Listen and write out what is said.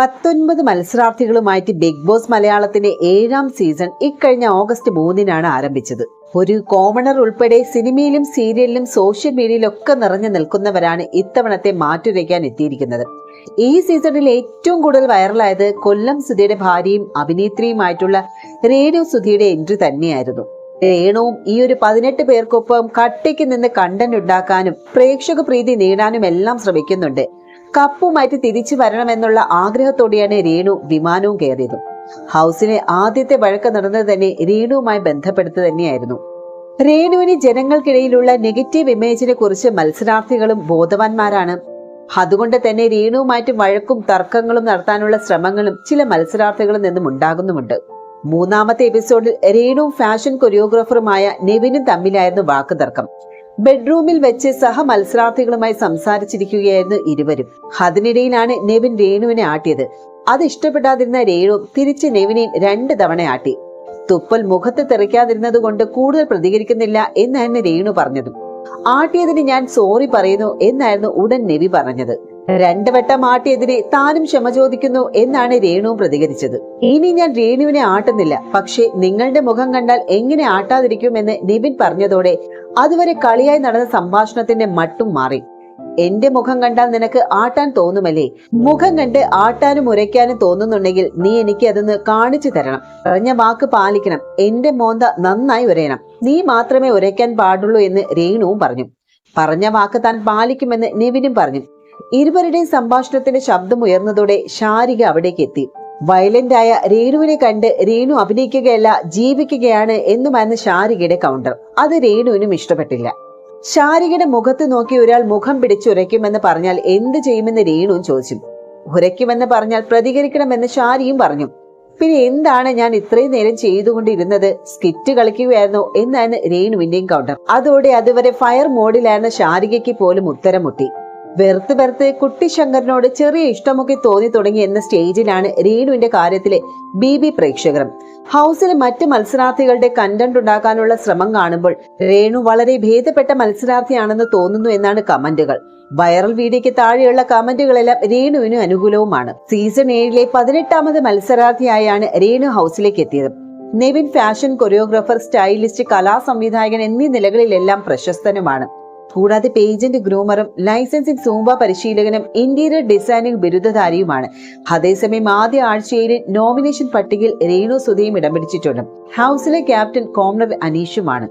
19 മത്സരാർത്ഥികളുമായിട്ട് big boss മലയാളത്തിന്റെ 7ാം season ഇക്കഴിഞ്ഞ August 3-നാണ് ആരംഭിച്ചത്. ഒരു കോമണർ ഉൾപ്പെടെ സിനിമയിലും സീരിയലിലും സോഷ്യൽ മീഡിയയിലൊക്കെ നിറഞ്ഞു നിൽക്കുന്നവരാണ് ഇത്തവണത്തെ മാറ്റുരയ്ക്കാൻ എത്തിയിരിക്കുന്നത്. ഈ സീസണിൽ ഏറ്റവും കൂടുതൽ വൈറലായത് കൊല്ലം സുധിയുടെ ഭാര്യയും അഭിനേത്രിയുമായിട്ടുള്ള രേണു സുധിയുടെ എൻട്രി തന്നെയായിരുന്നു. രേണുവും ഈ ഒരു 18 പേർക്കൊപ്പം കട്ടയ്ക്ക് നിന്ന് കണ്ടന്റ് ഉണ്ടാക്കാനും പ്രേക്ഷക പ്രീതി നേടാനും എല്ലാം ശ്രമിക്കുന്നുണ്ട്. കപ്പുമായിട്ട് തിരിച്ചു വരണമെന്നുള്ള ആഗ്രഹത്തോടെയാണ് രേണു വിമാനവും കയറിയത്. ഹൗസിലെ ആദ്യത്തെ വഴക്ക് നടന്നത് തന്നെ രേണുവുമായി ബന്ധപ്പെടുത്തി തന്നെയായിരുന്നു. രേണുവിന് ജനങ്ങൾക്കിടയിലുള്ള നെഗറ്റീവ് ഇമേജിനെ കുറിച്ച് മത്സരാർത്ഥികളും ബോധവാന്മാരാണ്. അതുകൊണ്ട് തന്നെ രേണുവുമായിട്ട് വഴക്കും തർക്കങ്ങളും നടത്താനുള്ള ശ്രമങ്ങളും ചില മത്സരാർത്ഥികളിൽ നിന്നും ഉണ്ടാകുന്നുമുണ്ട്. 3ാമത്തെ എപ്പിസോഡിൽ രേണുവും ഫാഷൻ കൊറിയോഗ്രാഫറുമായ നെവിനും തമ്മിലായിരുന്നു വാക്കുതർക്കം. ബെഡ്റൂമിൽ വെച്ച് സഹ മത്സരാർത്ഥികളുമായി സംസാരിച്ചിരിക്കുകയായിരുന്നു ഇരുവരും. അതിനിടയിലാണ് നെവിൻ രേണുവിനെ ആട്ടിയത്. അത് ഇഷ്ടപ്പെടാതിരുന്ന രേണു തിരിച്ച് നെവിനെ 2 തവണ ആട്ടി. തുപ്പൽ മുഖത്ത് തെറിക്കാതിരുന്നത് കൊണ്ട് കൂടുതൽ പ്രതികരിക്കുന്നില്ല എന്നായിരുന്നു രേണു പറഞ്ഞത്. ആട്ടിയതിന് ഞാൻ സോറി പറയുന്നു എന്നായിരുന്നു ഉടൻ നെവി പറഞ്ഞത്. 2 വട്ടം ആട്ടിയതിനെ താനും ക്ഷമ ചോദിക്കുന്നു എന്നാണ് രേണുവും പ്രതികരിച്ചത്. ഇനി ഞാൻ രേണുവിനെ ആട്ടുന്നില്ല, പക്ഷേ നിങ്ങളുടെ മുഖം കണ്ടാൽ എങ്ങനെ ആട്ടാതിരിക്കുമെന്ന് നെവിൻ പറഞ്ഞതോടെ അതുവരെ കളിയായി നടന്ന സംഭാഷണത്തിന്റെ മട്ടും മാറി. എന്റെ മുഖം കണ്ടാൽ നിനക്ക് ആട്ടാൻ തോന്നുമല്ലേ? മുഖം കണ്ട് ആട്ടാനും ഉരയ്ക്കാനും തോന്നുന്നുണ്ടെങ്കിൽ നീ എനിക്ക് അതൊന്ന് കാണിച്ചു തരണം. പറഞ്ഞ വാക്ക് പാലിക്കണം. എന്റെ മോന്ത നന്നായി ഉരയണം. നീ മാത്രമേ ഉരയ്ക്കാൻ പാടുള്ളൂ എന്ന് രേണുവും പറഞ്ഞു. പറഞ്ഞ വാക്ക് താൻ പാലിക്കുമെന്ന് നെവിനും പറഞ്ഞു. ഇരുവരുടെയും സംഭാഷണത്തിന്റെ ശബ്ദം ഉയർന്നതോടെ ശാരിക അവിടേക്ക് എത്തി. വയലന്റായ രേണുവിനെ കണ്ട് രേണു അഭിനയിക്കുകയല്ല ജീവിക്കുകയാണ് എന്നുമായിരുന്നു ശാരികയുടെ കൗണ്ടർ. അത് രേണുവിനും ഇഷ്ടപ്പെട്ടില്ല. ശാരികയുടെ മുഖത്ത് നോക്കി ഒരാൾ മുഖം പിടിച്ചുരയ്ക്കുമെന്ന് പറഞ്ഞാൽ എന്ത് ചെയ്യുമെന്ന് രേണുവും ചോദിച്ചു. ഉരയ്ക്കുമെന്ന് പറഞ്ഞാൽ പ്രതികരിക്കണമെന്ന് ശാരിയും പറഞ്ഞു. പിന്നെ എന്താണ് ഞാൻ ഇത്രയും നേരം ചെയ്തുകൊണ്ടിരുന്നത്? സ്കിറ്റ് കളിക്കുകയായിരുന്നു എന്നായിരുന്നു രേണുവിന്റെയും കൗണ്ടർ. അതോടെ അതുവരെ ഫയർ മോഡിലായിരുന്ന ശാരികയ്ക്ക് പോലും ഉത്തരം മുട്ടി. വെറുത്ത് കുട്ടി ശങ്കറിനോട് ചെറിയ ഇഷ്ടമൊക്കെ തോന്നി തുടങ്ങി എന്ന സ്റ്റേജിലാണ് രേണുവിന്റെ കാര്യത്തിലെ ബി പ്രേക്ഷകരും. ഹൗസിലെ മറ്റ് മത്സരാർത്ഥികളുടെ കണ്ടന്റ് ഉണ്ടാക്കാനുള്ള ശ്രമം കാണുമ്പോൾ രേണു വളരെ ഭേദപ്പെട്ട മത്സരാർത്ഥിയാണെന്ന് തോന്നുന്നു എന്നാണ് കമന്റുകൾ. വൈറൽ വീഡിയോയ്ക്ക് താഴെയുള്ള കമന്റുകളെല്ലാം രേണുവിന് അനുകൂലവുമാണ്. സീസൺ 7-ലെ 18ാമത് മത്സരാർത്ഥിയായാണ് രേണു ഹൗസിലേക്ക് എത്തിയത്. നെവിൻ ഫാഷൻ കൊറിയോഗ്രാഫർ, സ്റ്റൈലിസ്റ്റ്, കലാ സംവിധായകൻ എന്നീ നിലകളിലെല്ലാം പ്രശസ്തനുമാണ്. കൂടാതെ പേജന്റ് ഗ്രൂമറും ലൈസൻസിംഗ് സൂംബ പരിശീലകനും ഇന്റീരിയർ ഡിസൈനിംഗ് ബിരുദധാരിയുമാണ്. അതേസമയം ആദ്യ ആഴ്ചയിൽ നോമിനേഷൻ പട്ടികയിൽ രേണു സുധിയും ഇടം പിടിച്ചിട്ടുണ്ട്. ഹൗസിലെ ക്യാപ്റ്റൻ കോമണർ അനീഷുമാണ്.